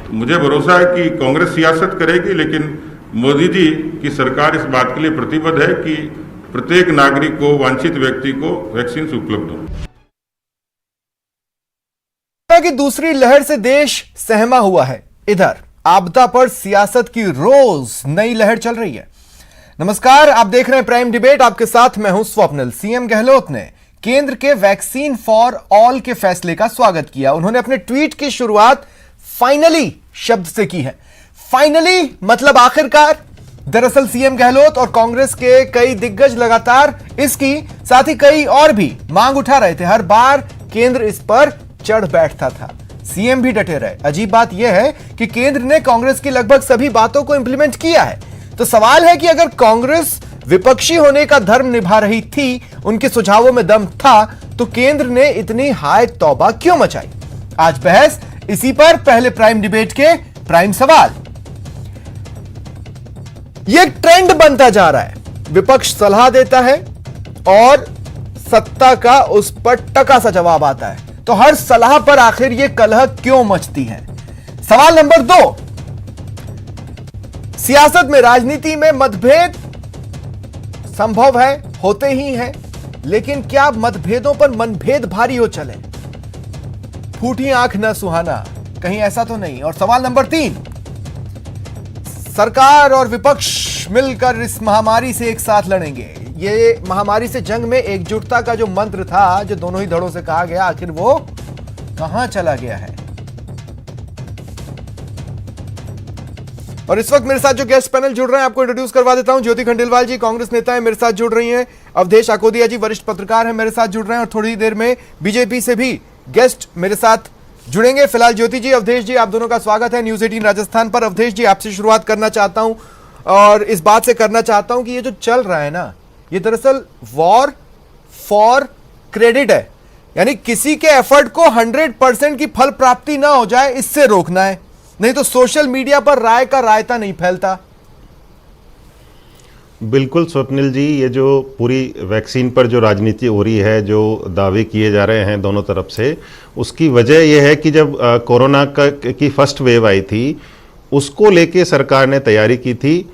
मुझे भरोसा है कि कांग्रेस सियासत करेगी, लेकिन मोदी जी की सरकार इस बात के लिए प्रतिबद्ध है कि प्रत्येक नागरिक को, वांछित व्यक्ति को वैक्सीन उपलब्ध हो। कि दूसरी लहर से देश सहमा हुआ है, इधर आपदा पर सियासत की रोज नई लहर चल रही है। नमस्कार, आप देख रहे हैं प्राइम डिबेट, आपके साथ मैं हूं स्वप्निल। सीएम गहलोत ने केंद्र के वैक्सीन फॉर ऑल के फैसले का स्वागत किया। उन्होंने अपने ट्वीट की शुरुआत फाइनली शब्द से की है। फाइनली मतलब आखिरकार। दरअसल सीएम गहलोत और कांग्रेस के कई दिग्गज लगातार इसकी, साथ ही कई और भी मांग उठा रहे थे। हर बार केंद्र इस पर चढ़ बैठता था, सीएम भी डटे रहे। अजीब बात यह है कि केंद्र ने कांग्रेस की लगभग सभी बातों को इंप्लीमेंट किया है। तो सवाल है कि अगर कांग्रेस विपक्षी होने का धर्म निभा रही थी, उनके सुझावों में दम था, तो केंद्र ने इतनी हाय तौबा क्यों मचाई? आज बहस इसी पर। पहले प्राइम डिबेट के प्राइम सवाल। यह एक ट्रेंड बनता जा रहा है, विपक्ष सलाह देता है और सत्ता का उस पर टका सा जवाब आता है। तो हर सलाह पर आखिर यह कलह क्यों मचती है? सवाल नंबर 2, सियासत में, राजनीति में मतभेद संभव है, होते ही हैं, लेकिन क्या मतभेदों पर मनभेद भारी हो चले? फूटी आंख न सुहाना, कहीं ऐसा तो नहीं? और सवाल नंबर 3, सरकार और विपक्ष मिलकर इस महामारी से एक साथ लड़ेंगे। ये महामारी से जंग में एकजुटता का जो मंत्र था, जो दोनों ही धड़ों से कहा गया, आखिर वो कहां चला गया है? और इस वक्त मेरे साथ जो गेस्ट पैनल जुड़ रहे हैं, आपको इंट्रोड्यूस करवा देता हूं। ज्योति खंडेलवाल जी कांग्रेस नेता है, मेरे साथ जुड़ रही हैं। अवधेश आकोदिया जी वरिष्ठ पत्रकार हैं, मेरे साथ जुड़ रहे हैं। और थोड़ी देर में बीजेपी से भी गेस्ट मेरे साथ जुड़ेंगे। फिलहाल ज्योति जी, अवधेश जी, आप दोनों का स्वागत है न्यूज 18 राजस्थान पर। अवधेश जी, आपसे शुरुआत करना चाहता हूं और इस बात से करना चाहता हूं कि ये जो चल रहा है ना, ये दरअसल वॉर फॉर क्रेडिट है। यानी किसी के एफर्ट को 100% की फल प्राप्ति ना हो जाए, इससे रोकना है। नहीं तो सोशल मीडिया पर राय का रायता नहीं फैलता। बिल्कुल स्वप्निल जी, ये जो पूरी वैक्सीन पर जो राजनीति हो रही है, जो दावे किए जा रहे हैं दोनों तरफ से, उसकी वजह यह है कि जब कोरोना की फर्स्ट वेव आई थी, उसको लेके सरकार ने तैयारी की थी।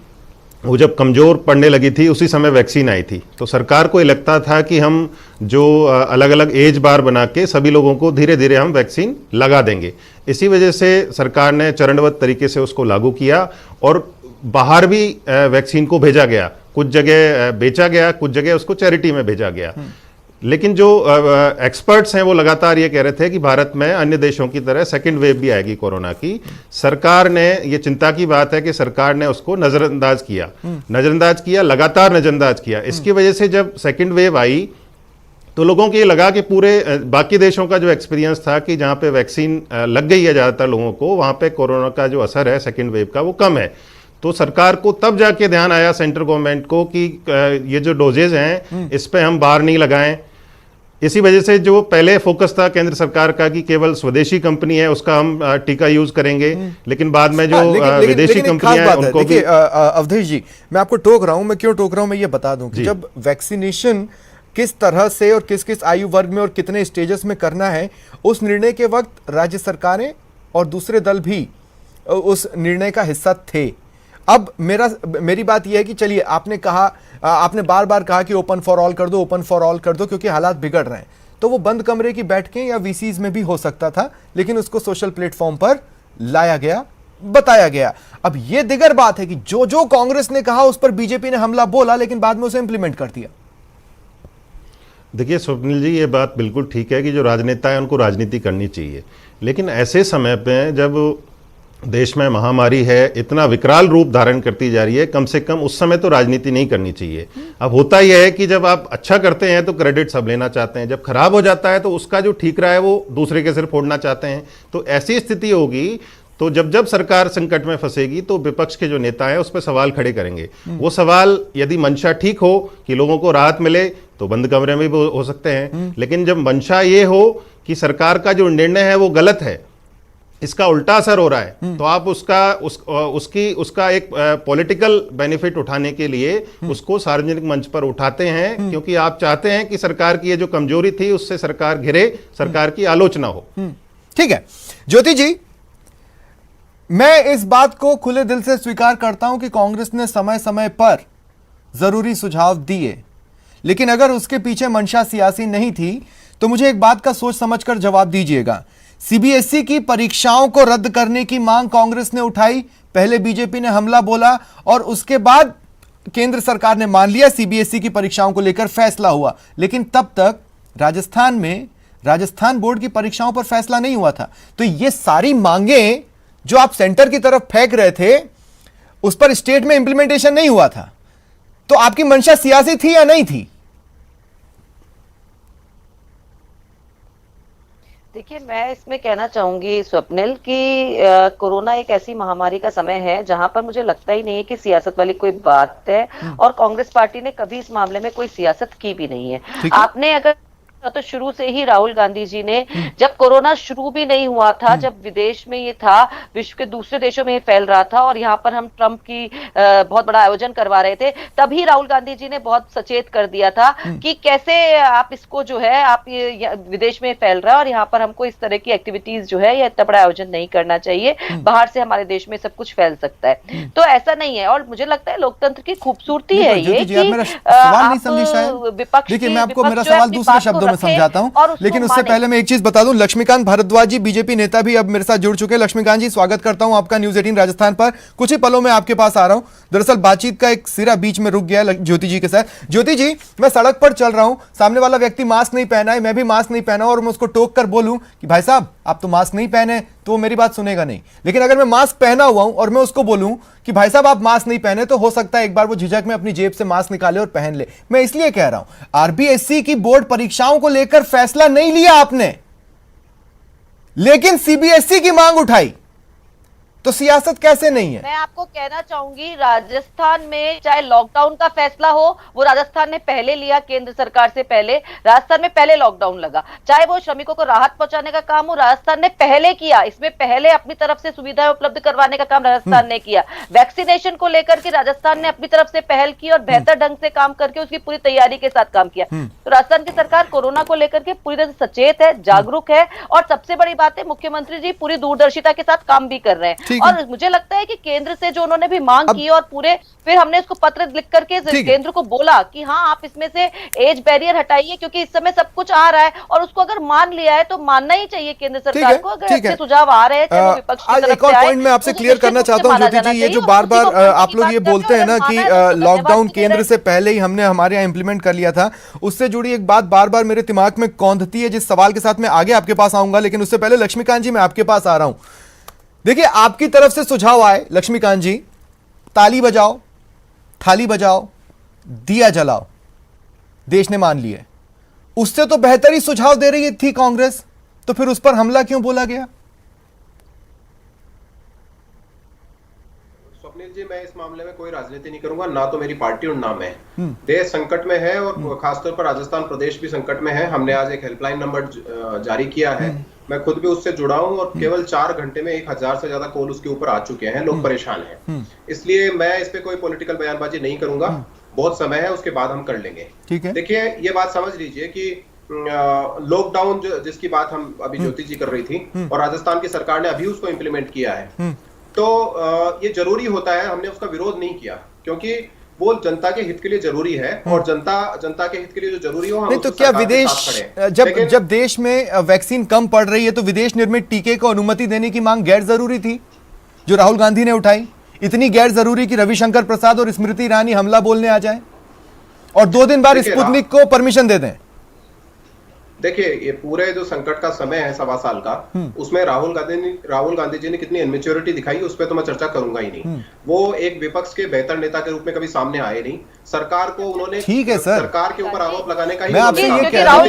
वो जब कमज़ोर पड़ने लगी थी, उसी समय वैक्सीन आई थी। तो सरकार को ये लगता था कि हम जो अलग अलग एज बार बना के सभी लोगों को धीरे धीरे हम वैक्सीन लगा देंगे। इसी वजह से सरकार ने चरणबद्ध तरीके से उसको लागू किया और बाहर भी वैक्सीन को भेजा गया। कुछ जगह बेचा गया, कुछ जगह उसको चैरिटी में भेजा गया। लेकिन जो एक्सपर्ट्स हैं वो लगातार ये कह रहे थे कि भारत में अन्य देशों की तरह सेकंड वेव भी आएगी कोरोना की। सरकार ने, ये चिंता की बात है कि सरकार ने उसको नजरअंदाज किया, लगातार नजरअंदाज किया। इसकी वजह से जब सेकंड वेव आई तो लोगों को ये लगा कि पूरे बाकी देशों का जो एक्सपीरियंस था कि जहाँ पे वैक्सीन लग गई है ज़्यादातर लोगों को, वहाँ पे कोरोना का जो असर है सेकेंड वेव का वो कम है। तो सरकार को तब जाके ध्यान आया, सेंट्रल गवर्नमेंट को, कि ये जो डोजेज हैं इस पे हम बार नहीं लगाएं। इसी वजह से जो पहले फोकस था केंद्र सरकार का कि केवल स्वदेशी कंपनी है उसका हम टीका यूज करेंगे, लेकिन बाद में जो विदेशी कंपनियां हैं उनको भी। अवधेश जी, मैं आपको टोक रहा हूं, मैं क्यों टोक रहा हूं मैं ये बता दूं कि जब वैक्सीनेशन किस तरह से और किस किस आयु वर्ग में और कितने स्टेजेस में करना है, उस निर्णय के वक्त राज्य सरकारें और दूसरे दल भी उस निर्णय का हिस्सा थे। अब मेरी बात यह है कि चलिए, आपने कहा, आपने बार बार कहा कि ओपन फॉर ऑल कर दो, ओपन फॉर ऑल कर दो, क्योंकि हालात बिगड़ रहे हैं। तो वो बंद कमरे की बैठकें या वीसीज में भी हो सकता था, लेकिन उसको सोशल प्लेटफॉर्म पर लाया गया, बताया गया। अब ये दिगर बात है कि जो जो कांग्रेस ने कहा उस पर बीजेपी ने हमला बोला, लेकिन बाद में उसे इंप्लीमेंट कर दिया। देखिए स्वप्निल जी, ये बात बिल्कुल ठीक है कि जो राजनेता है उनको राजनीति करनी चाहिए, लेकिन ऐसे समय पे जब देश में महामारी है, इतना विकराल रूप धारण करती जा रही है, कम से कम उस समय तो राजनीति नहीं करनी चाहिए। अब होता यह है कि जब आप अच्छा करते हैं तो क्रेडिट सब लेना चाहते हैं, जब खराब हो जाता है तो उसका जो ठीक रहा है वो दूसरे के सिर फोड़ना चाहते हैं। तो ऐसी स्थिति होगी तो जब सरकार संकट में फंसेगी तो विपक्ष के जो नेता हैं उस पर सवाल खड़े करेंगे। वो सवाल, यदि मंशा ठीक हो कि लोगों को राहत मिले तो बंद कमरे में भी हो सकते हैं, लेकिन जब मंशा ये हो कि सरकार का जो निर्णय है वो गलत है, इसका उल्टा असर हो रहा है, तो आप उसका एक पॉलिटिकल बेनिफिट उठाने के लिए उसको सार्वजनिक मंच पर उठाते हैं, क्योंकि आप चाहते हैं कि सरकार की ये जो कमजोरी थी उससे सरकार घिरे, सरकार की आलोचना हो। ठीक है ज्योति जी, मैं इस बात को खुले दिल से स्वीकार करता हूं कि कांग्रेस ने समय समय पर जरूरी सुझाव दिए, लेकिन अगर उसके पीछे मंशा सियासी नहीं थी तो मुझे एक बात का सोच समझकर जवाब दीजिएगा। सीबीएसई की परीक्षाओं को रद्द करने की मांग कांग्रेस ने उठाई, पहले बीजेपी ने हमला बोला और उसके बाद केंद्र सरकार ने मान लिया, सीबीएसई की परीक्षाओं को लेकर फैसला हुआ, लेकिन तब तक राजस्थान बोर्ड की परीक्षाओं पर फैसला नहीं हुआ था। तो ये सारी मांगे जो आप सेंटर की तरफ फेंक रहे थे उस पर स्टेट में इंप्लीमेंटेशन नहीं हुआ था, तो आपकी मंशा सियासी थी या नहीं थी? देखिए, मैं इसमें कहना चाहूंगी स्वप्निल कि कोरोना एक ऐसी महामारी का समय है जहां पर मुझे लगता ही नहीं है कि सियासत वाली कोई बात है, और कांग्रेस पार्टी ने कभी इस मामले में कोई सियासत की भी नहीं है। आपने अगर तो शुरू से ही राहुल गांधी जी ने, जब कोरोना शुरू भी नहीं हुआ था, जब विदेश में ये था, विश्व के दूसरे देशों में ये फैल रहा था और यहाँ पर हम ट्रंप की बहुत बड़ा आयोजन करवा रहे थे, तभी राहुल गांधी जी ने बहुत सचेत कर दिया था कि कैसे आप इसको जो है, आप ये विदेश में फैल रहा है और यहाँ पर हमको इस तरह की एक्टिविटीज जो है, या इतना बड़ा आयोजन नहीं करना चाहिए, बाहर से हमारे देश में सब कुछ फैल सकता है। तो ऐसा नहीं है, और मुझे लगता है लोकतंत्र की खूबसूरती है ये कि देखिए, मैं आपको मेरा सवाल दूसरे शब्दों में समझाता हूं, लेकिन उससे पहले मैं एक चीज बता दूं। लक्ष्मीकांत भारद्वाज जी, बीजेपी नेता, भी अब मेरे साथ जुड़ चुके हैं। लक्ष्मीकांत जी, स्वागत करता हूं आपका न्यूज 18 राजस्थान पर। कुछ ही पलों में आपके पास आ रहा हूं। दरअसल बातचीत का एक सिरा बीच में रुक गया ज्योति जी के साथ। ज्योति जी, मैं सड़क पर चल रहा हूं, सामने वाला व्यक्ति मास्क नहीं पहना है, मैं भी मास्क नहीं पहना और मैं उसको टोक कर बोलूं कि भाई साहब आप तो मास्क नहीं पहने, तो वो मेरी बात सुनेगा नहीं। लेकिन अगर मैं मास्क पहना हुआ हूं और मैं उसको बोलूं कि भाई साहब आप मास्क नहीं पहने, तो हो सकता है एक बार वो झिझक में अपनी जेब से मास्क निकाले और पहन ले। मैं इसलिए कह रहा हूं, आरबीएसई की बोर्ड परीक्षाओं को लेकर फैसला नहीं लिया आपने, लेकिन सीबीएसई की मांग उठाई, तो सियासत कैसे नहीं है? मैं आपको कहना चाहूंगी, राजस्थान में चाहे लॉकडाउन का फैसला हो, वो राजस्थान ने पहले लिया, केंद्र सरकार से पहले राजस्थान में पहले लॉकडाउन लगा। चाहे वो श्रमिकों को राहत पहुंचाने का काम हो, राजस्थान ने पहले किया, इसमें पहले अपनी तरफ से सुविधाएं उपलब्ध करवाने का काम राजस्थान ने किया। वैक्सीनेशन को लेकर के राजस्थान ने अपनी तरफ से पहल की और बेहतर ढंग से काम करके उसकी पूरी तैयारी के साथ काम किया। तो राजस्थान की सरकार कोरोना को लेकर के पूरी तरह से सचेत है, जागरूक है, और सबसे बड़ी बात है, मुख्यमंत्री जी पूरी दूरदर्शिता के साथ काम भी कर रहे हैं। और मुझे लगता है कि केंद्र से जो उन्होंने भी मांग की, और पूरे फिर हमने इसको पत्र लिख करके केंद्र को बोला कि हाँ आप इसमें से एज बैरियर हटाइए, क्योंकि इस समय सब कुछ आ रहा है, और उसको अगर मान लिया है तो मानना ही चाहिए केंद्र सरकार को। अगर अच्छे सुझाव आ रहे हैं, चाहे वो विपक्ष की तरफ से एक और पॉइंट मैं आपसे क्लियर करना चाहता हूं ज्योति जी, ये जो बार बार आप लोग ये बोलते हैं ना कि लॉकडाउन केंद्र से पहले ही हमने हमारे यहाँ इंप्लीमेंट कर लिया था, उससे जुड़ी एक बात बार बार मेरे दिमाग में कौंधती है, जिस सवाल के साथ मैं आगे आपके पास आऊंगा। लेकिन उससे पहले लक्ष्मीकांत जी, मैं आपके पास आ रहा हूं। देखिए, आपकी तरफ से सुझाव आए लक्ष्मीकांत जी, ताली बजाओ, थाली बजाओ, दिया जलाओ, देश ने मान लिए। उससे तो बेहतर ही सुझाव दे रही थी कांग्रेस, तो फिर उस पर हमला क्यों बोला गया? स्वप्निल जी, मैं इस मामले में कोई राजनीति नहीं करूंगा, ना तो मेरी पार्टी और ना मैं। देश संकट में है और खासतौर पर राजस्थान प्रदेश भी संकट में है। हमने आज एक हेल्पलाइन नंबर जारी किया है, मैं खुद भी उससे जुड़ा हूं, और केवल 4 घंटे में 1000 से ज्यादा कॉल उसके ऊपर आ चुके हैं। लोग परेशान हैं, इसलिए मैं इस पे कोई पॉलिटिकल बयानबाजी नहीं करूंगा। बहुत समय है, उसके बाद हम कर लेंगे। ठीक है, देखिए ये बात समझ लीजिए कि लॉकडाउन जिसकी बात हम अभी ज्योति जी कर रही थी, और राजस्थान की सरकार ने अभी उसको इम्प्लीमेंट किया है, तो ये जरूरी होता है। हमने उसका विरोध नहीं किया, क्योंकि वो जनता के हित के लिए जरूरी है, और जनता के हित के लिए जो जरूरी हो, हम नहीं, तो क्या विदेश जब देश में वैक्सीन कम पड़ रही है तो विदेश निर्मित टीके को अनुमति देने की मांग गैर जरूरी थी, जो राहुल गांधी ने उठाई? इतनी गैर जरूरी कि रविशंकर प्रसाद और स्मृति ईरानी हमला बोलने आ जाए और 2 दिन बाद स्पुतनिक को परमिशन दे दें? देखिए, ये पूरे जो संकट का समय है 1.25 साल का, उसमें राहुल गांधी जी ने कितनी इनमेच्योरिटी दिखाई, उस पर तो मैं चर्चा करूंगा ही नहीं। वो एक विपक्ष के बेहतर नेता के रूप में कभी सामने आए नहीं। सरकार को उन्होंने, ठीक है सर, सरकार के ऊपर आरोप लगाने का ही, मैं आपसे ये कह रहा हूं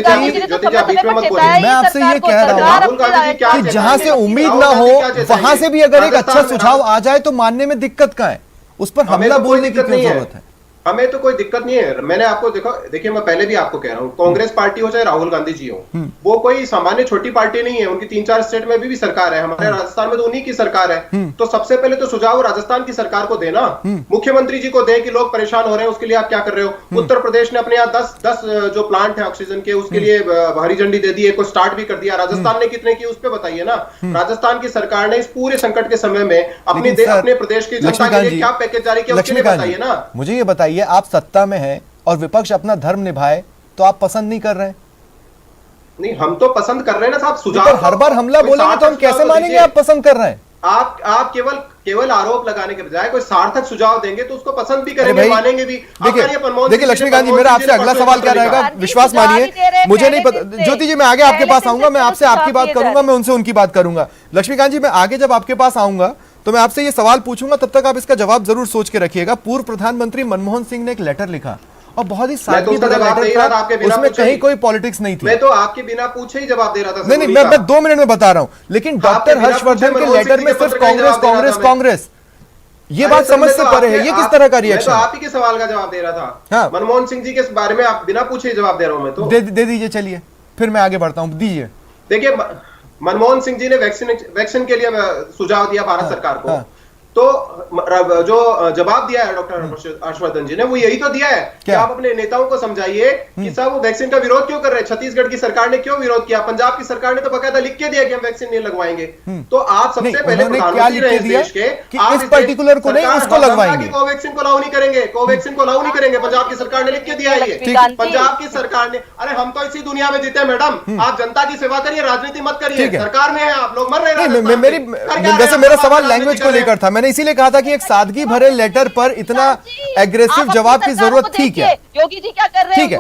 कि जहां से उम्मीद ना हो वहां से भी अगर एक अच्छा सुझाव आ जाए तो मानने में दिक्कत का है, उस पर हमला बोलने की क्यों जरूरत है? हमें तो कोई दिक्कत नहीं है। मैंने आपको देखिए मैं पहले भी आपको कह रहा हूँ, कांग्रेस पार्टी हो चाहे राहुल गांधी जी हो, वो कोई सामान्य छोटी पार्टी नहीं है। उनकी 3-4 स्टेट में भी सरकार है, हमारे राजस्थान में तो उन्हीं की सरकार है। तो सबसे पहले तो सुझाव राजस्थान की सरकार को देना, मुख्यमंत्री जी को दे कि लोग परेशान हो रहे हैं, उसके लिए आप क्या कर रहे हो। उत्तर प्रदेश ने अपने यहाँ 10 जो प्लांट है ऑक्सीजन के, उसके लिए हरी झंडी दे दी है, को स्टार्ट भी कर दिया। राजस्थान ने कितने की उस पर बताइए ना। राजस्थान की सरकार ने इस पूरे संकट के समय में अपने प्रदेश की जनता के लिए क्या पैकेज जारी किया, उसके लिए बताइए ना। मुझे ये बताइए, आप सत्ता में है और विपक्ष अपना धर्म निभाए तो आप पसंद नहीं कर रहे हैं? नहीं, हम तो पसंद कर रहे हैं ना साहब। सुझाव पर हर बार हमला बोलेंगे तो हम कैसे मानेंगे आप पसंद कर रहे हैं? आप केवल आरोप लगाने के बजाय कोई सार्थक सुझाव देंगे तो उसको पसंद भी करेंगे, मानेंगे भी। देखिए लक्ष्मीकांत जी, मेरा आपसे अगला सवाल क्या रहेगा, विश्वास मानिए, मुझे नहीं पता। ज्योति जी, मैं आगे आपके पास आऊंगा, मैं आपसे आपकी बात करूंगा, मैं उनसे उनकी बात करूंगा। लक्ष्मीकांत जी, मैं आगे जब आपके पास आऊंगा तो मैं आपसे ये सवाल पूछूंगा, तब तक आप इसका जवाब जरूर सोच के रखिएगा। पूर्व प्रधानमंत्री मनमोहन सिंह ने एक लेटर लिखा और बहुत ही सादगी भरा लेटर था, उसमें कहीं कोई पॉलिटिक्स नहीं थी। मैं तो आपके बिना पूछे ही जवाब दे रहा था। नहीं, मैं 2 मिनट में बता रहा हूं। लेकिन डॉक्टर हर्षवर्धन के लेटर में सिर्फ कांग्रेस कांग्रेस कांग्रेस, ये बात समझ से परे है। ये किस तरह का रिएक्शन? मैं तो आप ही के सवाल का जवाब दे रहा था। हाँ। मनमोहन सिंह जी के बारे में आप बिना पूछे जवाब दे रहा हूं। मैं तो दे दीजिए, चलिए फिर मैं आगे बढ़ता हूं, दीजिए। देखिए, मनमोहन सिंह जी ने वैक्सीन के लिए सुझाव दिया भारत सरकार को। तो जो जवाब दिया है डॉक्टर हर्षवर्धन जी ने, वो यही तो दिया है कि आप अपने नेताओं को समझाइए कि साहब वो वैक्सीन का विरोध क्यों कर रहे हैं। छत्तीसगढ़ की सरकार ने क्यों विरोध किया, पंजाब की सरकार ने तो बकायदा लिख के दिया कि हम वैक्सीन नहीं लगवाएंगे। तो आप सबसे पहले प्रधानमंत्री रहे देश के, आप इस पर्टिकुलर को नहीं, उसको लगवाएंगे। कोवैक्सीन को लागू नहीं करेंगे, कोवैक्सीन को लागू नहीं करेंगे। पंजाब की सरकार ने लिख के दिया है। पंजाब की सरकार ने, अरे हम तो इसी दुनिया में जीते मैडम। आप जनता की सेवा करिए, राजनीति मत करिए। सरकार में है, आप लोग मर रहे हैं। वैसे मेरा सवाल लैंग्वेज को लेकर था, मैंने इसीलिए कहा था कि सादगी भरे लेटर पर इतना एग्रेसिव जवाब की जरूरत थी क्या? योगी जी क्या कर रहे हैं? ठीक है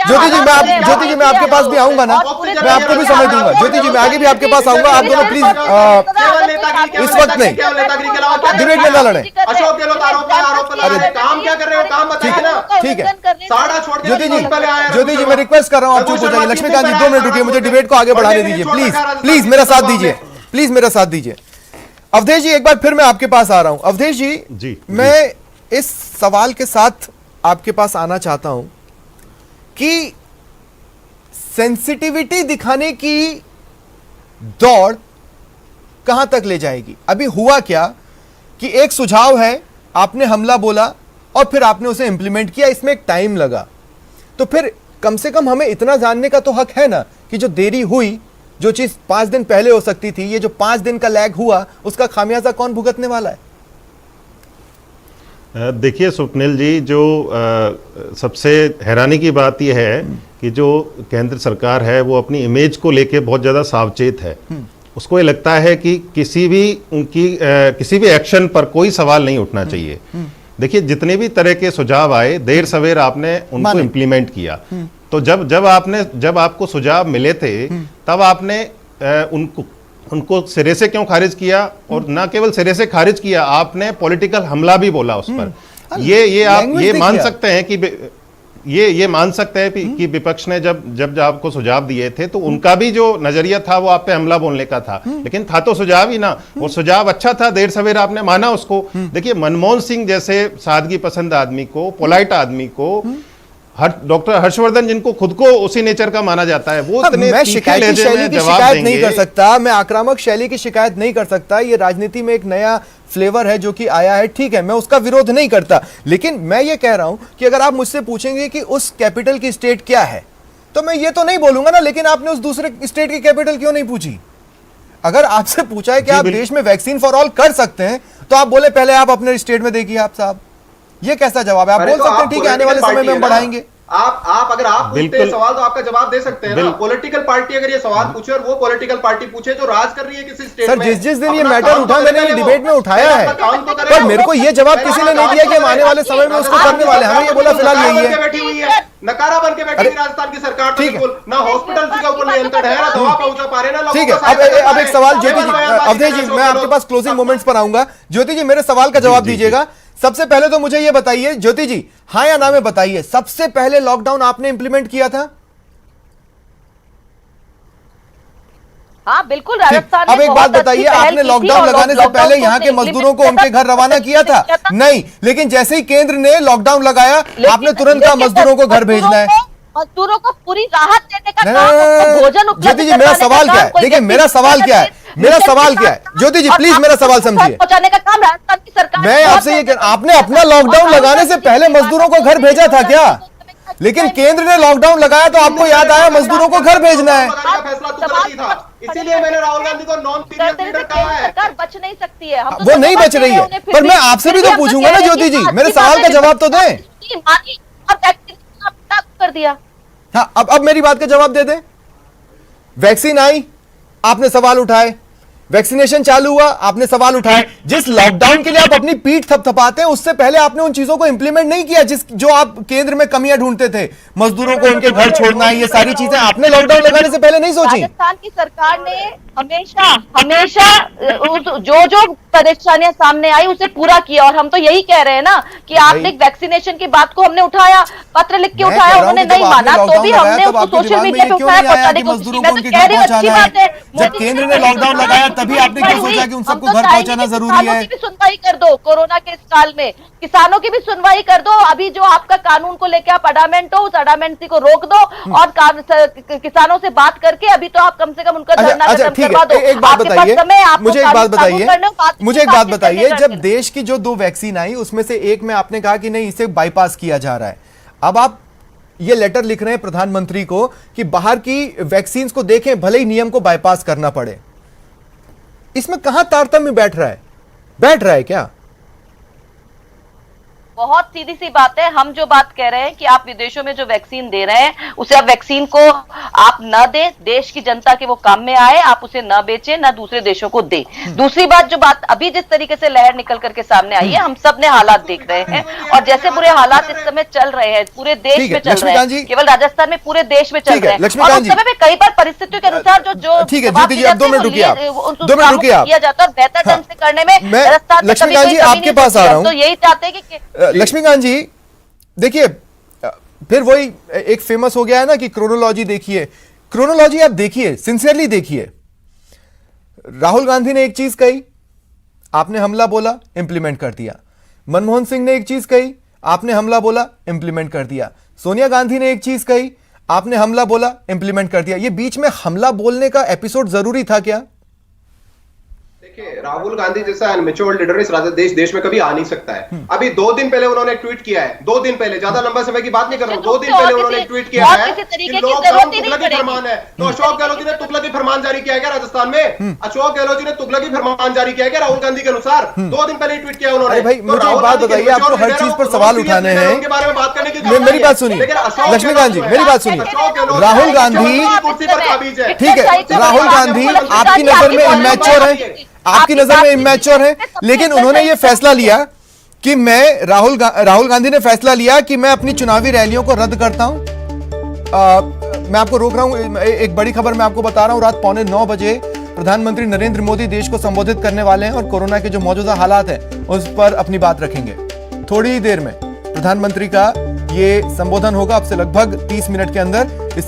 ज्योति जी, मैं आपके पास भी आऊंगा ना, मैं आपको भी समझ दूंगा। ज्योति जी, मैं आगे भी आपके पास आऊंगा। आप दोनों प्लीज इस वक्त नहीं, डिबेट में ना लड़े। अशोक गहलोत काम क्या कर रहे हो, काम बताइए ना। ठीक है ज्योति जी, मैं रिक्वेस्ट कर रहा हूँ, आप चुप हो जाइए। लक्ष्मीकांत जी 2 मिनट रुकिए, मुझे डिबेट को आगे बढ़ाने दीजिए प्लीज। प्लीज मेरा साथ दीजिए, प्लीज मेरा साथ दीजिए। अवधेश जी, एक बार फिर मैं आपके पास आ रहा हूं। अवधेश जी, मैं इस सवाल के साथ आपके पास आना चाहता हूं कि सेंसिटिविटी दिखाने की दौड़ कहां तक ले जाएगी? अभी हुआ क्या कि एक सुझाव है, आपने हमला बोला और फिर आपने उसे इंप्लीमेंट किया, इसमें एक टाइम लगा। तो फिर कम से कम हमें इतना जानने का तो हक है ना कि जो देरी हुई, जो चीज 5 दिन पहले हो सकती थी, ये जो 5 दिन का लैग हुआ, उसका खामियाजा कौन भुगतने वाला है? देखिए स्वप्निल जी, जो सबसे हैरानी की बात यह है कि जो केंद्र सरकार है वो अपनी इमेज को लेके बहुत ज़्यादा सावचेत है। उसको ये लगता है कि किसी भी एक्शन पर कोई सवाल नहीं उठना चाहिए। देखिए, जितने भी तरह के सुझाव आए, देर सवेर आपने उनको इम्प्लीमेंट किया। तो जब आपको सुझाव मिले थे, तब आपने उनको सिरे से क्यों खारिज किया? और ना केवल सिरे से खारिज किया, आपने पॉलिटिकल हमला भी बोला उस पर। आप ये मान सकते हैं कि ये मान सकते हैं कि विपक्ष ने जब आपको सुझाव दिए थे तो उनका भी जो नजरिया था वो आप पे हमला बोलने का था, लेकिन था तो सुझाव ही ना। और सुझाव अच्छा था, देर सवेर आपने माना उसको। देखिए, मनमोहन सिंह जैसे सादगी पसंद आदमी को, पोलाइट आदमी को, डॉक्टर हर्षवर्धन जिनको खुद को उसी नेचर का माना जाता है, वो मैं शिकायती शैली की शिकायत नहीं कर सकता, मैं आक्रामक शैली की शिकायत नहीं कर सकता। ये राजनीति में एक नया फ्लेवर है जो कि आया है, ठीक है, मैं उसका विरोध नहीं करता। लेकिन मैं ये कह रहा हूं कि अगर आप मुझसे पूछेंगे कि उस कैपिटल की स्टेट क्या है, तो मैं ये तो नहीं बोलूंगा ना, लेकिन आपने उस दूसरे स्टेट की कैपिटल क्यों नहीं पूछी? अगर आपसे पूछा है कि आप देश में वैक्सीन फॉर ऑल कर सकते हैं, तो आप बोले पहले आप अपने स्टेट में देखिए। आप साहब, ये कैसा जवाब है? आप बोल सकते हैं ठीक है, आने वाले समय में हम बढ़ाएंगे। अगर आप पूछते हैं सवाल तो आपका जवाब दे सकते हैं ना। पॉलिटिकल पार्टी अगर ये सवाल पूछे और वो पॉलिटिकल पार्टी पूछे जो राज कर रही है किसी स्टेट में, जिस दिन ये मैटर उठा, मैंने ये डिबेट में उठाया है, पर मेरे को ये जवाब किसी ने नहीं दिया कि हम आने वाले समय में उसको करने वाले हैं। हमें ये बोला फिलहाल यही है, बैठी हुई है, नकारा बन के बैठी राजस्थान की सरकार। बिल्कुल ना हॉस्पिटल के ऊपर नियंत्रण है, ना दवा पहुंचा पा रहे ना। ठीक है, अब एक सवाल ज्योति जी, अवधेश जी, मैं आपके पास क्लोजिंग मोमेंट्स पर आऊंगा। ज्योति जी, मेरे सवाल का जवाब दीजिएगा। सबसे पहले तो मुझे ये बताइए ज्योति जी, हाँ या ना में बताइए, सबसे पहले लॉकडाउन आपने इंप्लीमेंट किया था? हाँ बिल्कुल, राजस्थान अब ने एक बात बहुत अच्छी बताइए, पहल आपने की थी लॉकडाउन और लगाने से लॉकडाउन पहले को यहाँ के उसने मजदूरों को implement उनके घर रवाना किया था? नहीं, लेकिन जैसे ही केंद्र ने लॉकडाउन लगाया, आपने तुरंत कहा मजदूरों को घर भेजना है। मजदूरों को पूरी राहत देने का नहीं, काम, उनको भोजन ज्योति उपलब्ध जी, मेरा करवाने का सवाल क्या काम, है? कोई देखिए, व्यक्ति मेरा सवाल क्या है? मेरा मिशन सवाल के क्या है? साथ ज्योति जी, और प्लीज मेरा आपको सवाल उसको समझिए। पहुंचाने का काम राजस्थान की सरकार मैं आपसे ये आपने अपना लॉकडाउन लगाने से पहले मजदूरों को घर भेजा था क्या? लेकिन केंद्र ने लॉकडाउन लगाया तो आपको याद आया मजदूरों को घर भेजना है। लगाने का फैसला तुगलकी था, इसीलिए मैंने राहुल गांधी को नॉन सीरियस लीडर कहा है। सरकार बच नहीं सकती है, हम तो वो नहीं समझ बच रही हैं है, उन्हें, फिर पर भी- मैं आपसे फिर भी तो हम पूछूंगा कह ना रहे हैं ज्योति कि जी, हाँ, मेरे अच्छी सवाल बात का है, जवाब तो दें। मानी और वैक्सीन लागू कर दिया। हाँ, अब मेरी बात का जवाब दे दें। वैक्सीन आई, आपने सवाल उठाए। वैक्सीनेशन चालू हुआ, आपने सवाल उठाए। जिस लॉकडाउन के लिए आप अपनी पीठ थपथपाते हैं, उससे पहले आपने उन चीजों को इंप्लीमेंट नहीं किया जो आप केंद्र में कमियां ढूंढते थे। मजदूरों को उनके घर छोड़ना है, ये सारी चीजें आपने लॉकडाउन लगाने से पहले नहीं सोची। राजस्थान की सरकार ने हमेशा हमेशा जो परेशानियां सामने आई उसे पूरा किया, और हम तो यही कह रहे हैं ना कि आपने वैक्सीनेशन की बात को हमने उठाया, पत्र लिख के मैं उठाया, कह रहा हूं उन्होंने कि जब नहीं आपने माना, तो लॉकडाउन भी लगाया, हमने तब उसको आपके सोशल दिमाग में मीडिया ये पे क्यों उठाया, नहीं आया पहुंचाने कि की मजदूरों कोशिश। को मैं तो उनके कह घर रही हूँ अच्छी पहुंचाना है? बात है। जब केंद्र ने लॉकडाउन लगाया, तभी आपने क्यों सोचा कि उन सबको घर पहुंचाना जरूरी है? किसानों की भी सुनवाई कर दो, कोरोना के इस काल में किसानों की भी सुनवाई कर दो। अभी जो आपका कानून को लेकर आप अडामेंट हो, उस अडामेंसी को रोक दो और किसानों से बात करके अभी तो आप कम से कम उनका धरना अच्छा, खत्म ठीक करवा दो। है। एक बात आपके पास बताइए, समय है, आपको मुझे एक बात कानून बताइए, करने हो, मुझे एक बात बातचीत बताइए, करने जब कर देश की जो 2 वैक्सीन आई, उसमें से एक में आपने कहा कि नहीं, इसे बाईपास किया जा रहा है। अब आप ये लेटर लिख रहे हैं प्रधानमंत्री को कि बाहर की वैक्सीन को देखें, भले ही नियम को बाईपास करना पड़े। इसमें कहां तारतम्य बैठ रहा है क्या? बहुत सीधी सी बात है। हम जो बात कह रहे हैं कि आप विदेशों में जो वैक्सीन दे रहे हैं, उसे आप वैक्सीन को आप न दें, देश की जनता के वो काम में आए, आप उसे न बेचें, न दूसरे देशों को दें। दूसरी बात, जो बात अभी जिस तरीके से लहर निकल करके सामने आई है, हम सब ने हालात देख रहे हैं, और जैसे बुरे हालात इस समय चल रहे हैं, पूरे देश में चल रहे लक्ष्मीकांत जी, हैं, केवल राजस्थान में, पूरे देश में चल ठीक है, रहे हैं। और लक्ष्मीकांत उस जी, समय में कई बार परिस्थितियों के अनुसार जो ठीक है, जवाब ज्योति जी, दिए अब 2 मिनट जाते रुकिए आप। हैं, उन 2 मिनट कामों रुकिए को आप। किया जाता है, और बेहतर हाँ, ढंग से करने में मैं राजस्थान में कभी लक्ष्मीकांत कोई जी, कमी आपके नहीं पास होती आ है। रहा हूं। तो यही चाहते हैं कि लक्ष्मीकांत जी, देखिए, फिर वही एक फेमस हो गया है ना कि क्रोनोलॉजी देखिए। क्रोनोलॉजी आप देखिए, सिंसियरली देखिए। राहुल गांधी ने एक चीज कही, आपने हमला बोला, इंप्लीमेंट कर दिया। मनमोहन सिंह ने एक चीज कही, आपने हमला बोला, इंप्लीमेंट कर दिया। सोनिया गांधी ने एक चीज कही, आपने हमला बोला, इंप्लीमेंट कर दिया। ये बीच में हमला बोलने का एपिसोड जरूरी था क्या? देखिए, राहुल गांधी जैसा अनमेच्योर लीडर इस देश में कभी आ नहीं सकता है। अभी 2 दिन पहले उन्होंने ट्वीट किया है, 2 दिन पहले, ज्यादा लंबा समय की बात नहीं कर रहा हूं, 2 दिन पहले उन्होंने ट्वीट किया है कि लॉकडाउन तुगलकी फरमान है। तो अशोक गहलोत जी ने तुगलकी फरमान जारी किया है राजस्थान में? अशोक गहलोत जी ने तुगलकी फरमान जारी किया है राहुल गांधी के अनुसार? 2 दिन पहले ट्वीट किया उन्होंने। अरे भाई, मुझे एक बात बताइए, आपको हर चीज पर सवाल उठाने हैं, उनके बारे में बात करने की मेरी बात सुनिए लक्ष्मीकांत जी, मेरी बात सुनिए। राहुल गांधी, कुर्सी पर काबिज है। ठीक है, राहुल गांधी आपकी नजर में इमैच्योर है, आपकी नजर में इमैच्योर है, लेकिन उन्होंने ये फैसला लिया कि राहुल गांधी ने फैसला लिया कि मैं अपनी चुनावी रैलियों को रद्द करता हूं। मैं आपको रोक रहा हूं, एक बड़ी खबर मैं आपको बता रहा हूं। रात 8:45 बजे प्रधानमंत्री नरेंद्र मोदी देश को संबोधित करने वाले हैं और कोरोना के जो मौजूदा हालात हैं उस पर अपनी बात रखेंगे। थोड़ी ही देर में प्रधानमंत्री का ये संबोधन होगा, अब से लगभग 30 मिनट के अंदर इस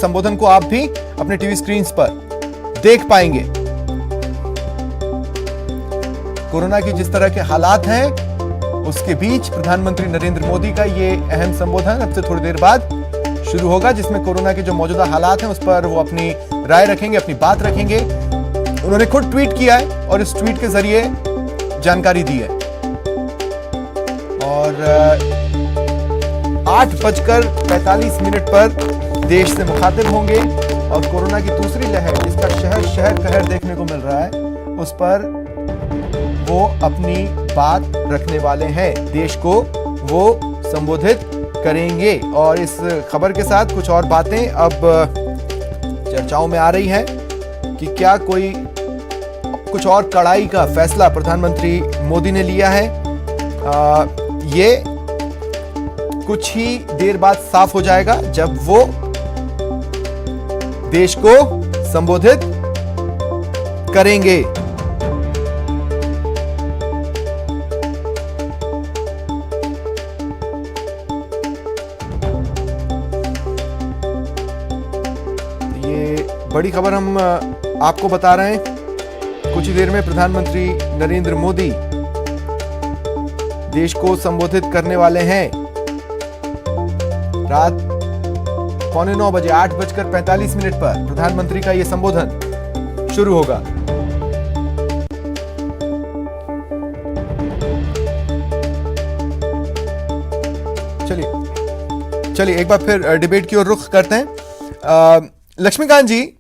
संबोधन को आप भी अपने टीवी स्क्रीन पर देख पाएंगे। कोरोना की जिस तरह के हालात हैं, उसके बीच प्रधानमंत्री नरेंद्र मोदी का ये अहम संबोधन अब से थोड़ी देर बाद शुरू होगा, जिसमें कोरोना के जो मौजूदा हालात हैं उस पर वो अपनी राय रखेंगे, अपनी बात रखेंगे। उन्होंने खुद ट्वीट किया है और इस ट्वीट के जरिए जानकारी दी है। और 8:45 पर देश से मुखातिब होंगे और कोरोना की दूसरी लहर, जिसका शहर शहर कहर देखने को मिल रहा है, उस पर वो अपनी बात रखने वाले हैं। देश को वो संबोधित करेंगे। और इस खबर के साथ कुछ और बातें अब चर्चाओं में आ रही हैं कि क्या कोई कुछ और कड़ाई का फैसला प्रधानमंत्री मोदी ने लिया है। ये कुछ ही देर बाद साफ हो जाएगा जब वो देश को संबोधित करेंगे। बड़ी खबर हम आपको बता रहे हैं कुछ ही देर में प्रधानमंत्री नरेंद्र मोदी देश को संबोधित करने वाले हैं। रात 8:45 बजे 8:45 पर प्रधानमंत्री का यह संबोधन शुरू होगा। चलिए एक बार फिर डिबेट की ओर रुख करते हैं। लक्ष्मीकांत जी,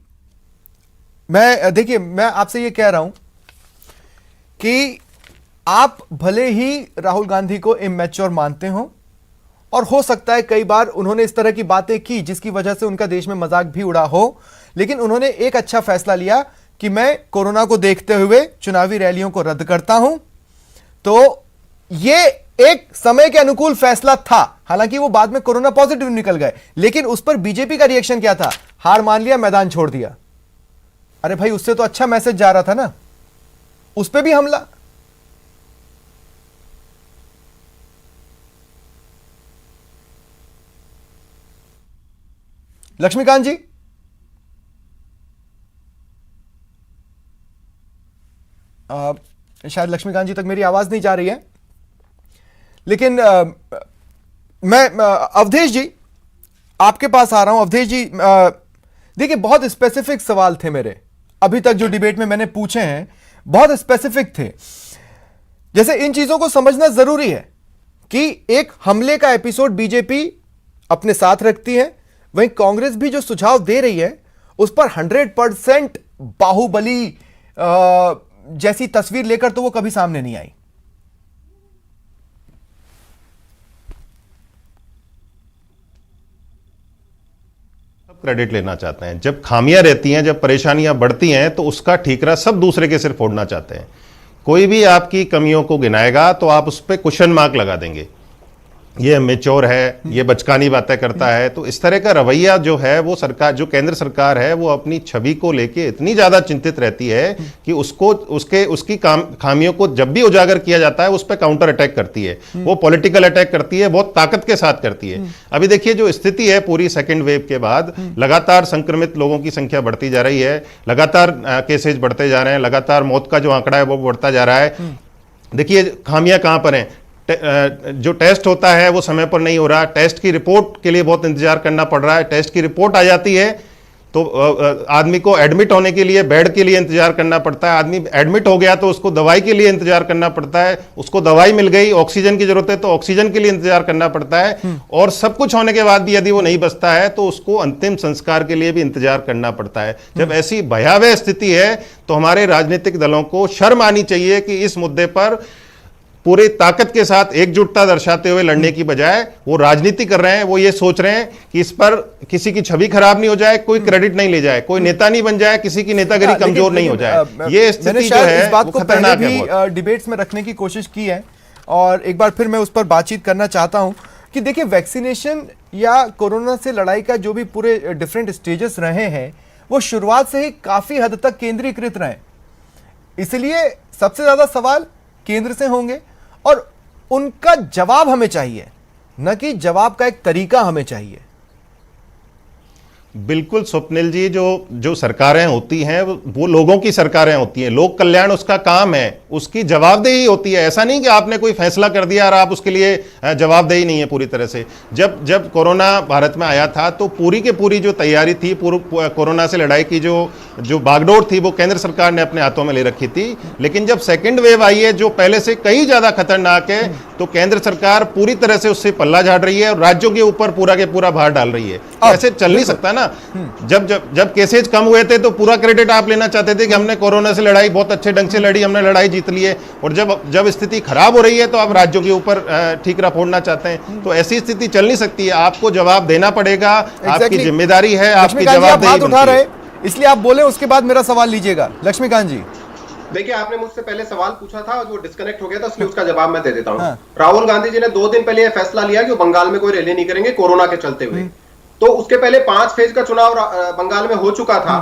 मैं आपसे ये कह रहा हूं कि आप भले ही राहुल गांधी को इमैच्योर मानते हो और हो सकता है कई बार उन्होंने इस तरह की बातें की जिसकी वजह से उनका देश में मजाक भी उड़ा हो, लेकिन उन्होंने एक अच्छा फैसला लिया कि मैं कोरोना को देखते हुए चुनावी रैलियों को रद्द करता हूं। तो ये एक समय के अनुकूल फैसला था। हालांकि वो बाद में कोरोना पॉजिटिव निकल गए, लेकिन उस पर बीजेपी का रिएक्शन क्या था? हार मान लिया, मैदान छोड़ दिया। अरे भाई, उससे तो अच्छा मैसेज जा रहा था ना, उस पर भी हमला। लक्ष्मीकांत जी, शायद लक्ष्मीकांत जी तक मेरी आवाज नहीं जा रही है, लेकिन मैं अवधेश जी आपके पास आ रहा हूं। अवधेश जी, देखिए, बहुत स्पेसिफिक सवाल थे मेरे अभी तक जो डिबेट में मैंने पूछे हैं, बहुत स्पेसिफिक थे। जैसे इन चीजों को समझना जरूरी है कि एक हमले का एपिसोड बीजेपी अपने साथ रखती है, वहीं कांग्रेस भी जो सुझाव दे रही है उस पर 100% बाहुबली जैसी तस्वीर लेकर तो वो कभी सामने नहीं आई। क्रेडिट लेना चाहते हैं। जब खामियां रहती हैं, जब परेशानियां बढ़ती हैं, तो उसका ठीकरा सब दूसरे के सिर फोड़ना चाहते हैं। कोई भी आपकी कमियों को गिनाएगा तो आप उस पर क्वेश्चन मार्क लगा देंगे, ये मेच्योर है, ये बचकानी बातें करता है। तो इस तरह का रवैया जो है वो सरकार, जो केंद्र सरकार है, वो अपनी छवि को लेके इतनी ज्यादा चिंतित रहती है कि उसकी खामियों को जब भी उजागर किया जाता है उस पर काउंटर अटैक करती है, वो पॉलिटिकल अटैक करती है, बहुत ताकत के साथ करती है। अभी देखिए जो स्थिति है पूरी सेकेंड वेव के बाद, लगातार संक्रमित लोगों की संख्या बढ़ती जा रही है, लगातार केसेज बढ़ते जा रहे हैं, लगातार मौत का जो आंकड़ा है वो बढ़ता जा रहा है। देखिए खामियां कहां पर हैं? जो टेस्ट होता है वो समय पर नहीं हो रहा, टेस्ट की रिपोर्ट के लिए बहुत इंतजार करना पड़ रहा है। टेस्ट की रिपोर्ट आ जाती है तो आदमी को एडमिट होने के लिए बेड के लिए इंतजार करना पड़ता है। आदमी एडमिट हो गया तो उसको दवाई के लिए इंतजार करना पड़ता है, उसको दवाई मिल गई, ऑक्सीजन की जरूरत है तो ऑक्सीजन के लिए इंतजार करना पड़ता है, और सब कुछ होने के बाद भी यदि वो नहीं बचता है तो उसको अंतिम संस्कार के लिए भी इंतजार करना पड़ता है। जब ऐसी भयावह स्थिति है तो हमारे राजनीतिक दलों को शर्म आनी चाहिए कि इस मुद्दे पर पूरी ताकत के साथ एकजुटता दर्शाते हुए लड़ने की बजाय वो राजनीति कर रहे हैं। वो ये सोच रहे हैं कि इस पर किसी की छवि खराब नहीं हो जाए, कोई क्रेडिट नहीं ले जाए, कोई नेता नहीं बन जाए, किसी की नेतागिरी कमजोर नहीं हो जाए। ये स्थिति जो है इस बात को पहले भी डिबेट्स में रखने की कोशिश की है और एक बार फिर मैं उस पर बातचीत करना चाहता हूं कि देखिए, वैक्सीनेशन या कोरोना से लड़ाई का जो भी पूरे डिफरेंट स्टेजेस रहे हैं वो शुरुआत से ही काफी हद तक केंद्रीकृत रहे। इसलिए सबसे ज्यादा सवाल केंद्र से होंगे और उनका जवाब हमें चाहिए, न कि जवाब का एक तरीका हमें चाहिए। बिल्कुल स्वप्निल जी, जो सरकारें होती हैं वो लोगों की सरकारें होती हैं, लोक कल्याण उसका काम है, उसकी जवाबदेही होती है। ऐसा नहीं कि आपने कोई फैसला कर दिया और आप उसके लिए जवाबदेही नहीं है पूरी तरह से। जब कोरोना भारत में आया था तो पूरी की पूरी जो तैयारी थी, कोरोना से लड़ाई की जो बागडोर थी वो केंद्र सरकार ने अपने हाथों में ले रखी थी। लेकिन जब सेकेंड वेव आई है जो पहले से कई ज्यादा खतरनाक है, तो केंद्र सरकार पूरी तरह से उससे पल्ला झाड़ रही है और राज्यों के ऊपर पूरा के पूरा भार डाल रही है। ऐसे चल नहीं सकता ना। जब केसेज कम हुए थे तो पूरा क्रेडिट आप लेना चाहते थे कि हमने कोरोना से लड़ाई बहुत अच्छे ढंग से लड़ी, हमने लड़ाई जीत ली है, और जब स्थिति खराब हो रही है तो आप राज्यों के ऊपर ठीकरा फोड़ना चाहते हैं। तो ऐसी स्थिति चल नहीं सकती है, आपको जवाब देना पड़ेगा, आपकी जिम्मेदारी है, आपकी जवाबदेही उठा रहे, इसलिए आप बोले, उसके बाद मेरा सवाल लीजिएगा। लक्ष्मीकांत जी, देखिए, आपने मुझसे पहले सवाल पूछा था जो डिस्कनेक्ट हो गया था, इसलिए उसका जवाब मैं दे देता हूं। राहुल गांधी जी ने 2 दिन पहले यह फैसला लिया कि वो बंगाल में कोई रैली नहीं करेंगे कोरोना के चलते हुए। तो उसके पहले 5 फेज का चुनाव बंगाल में हो चुका था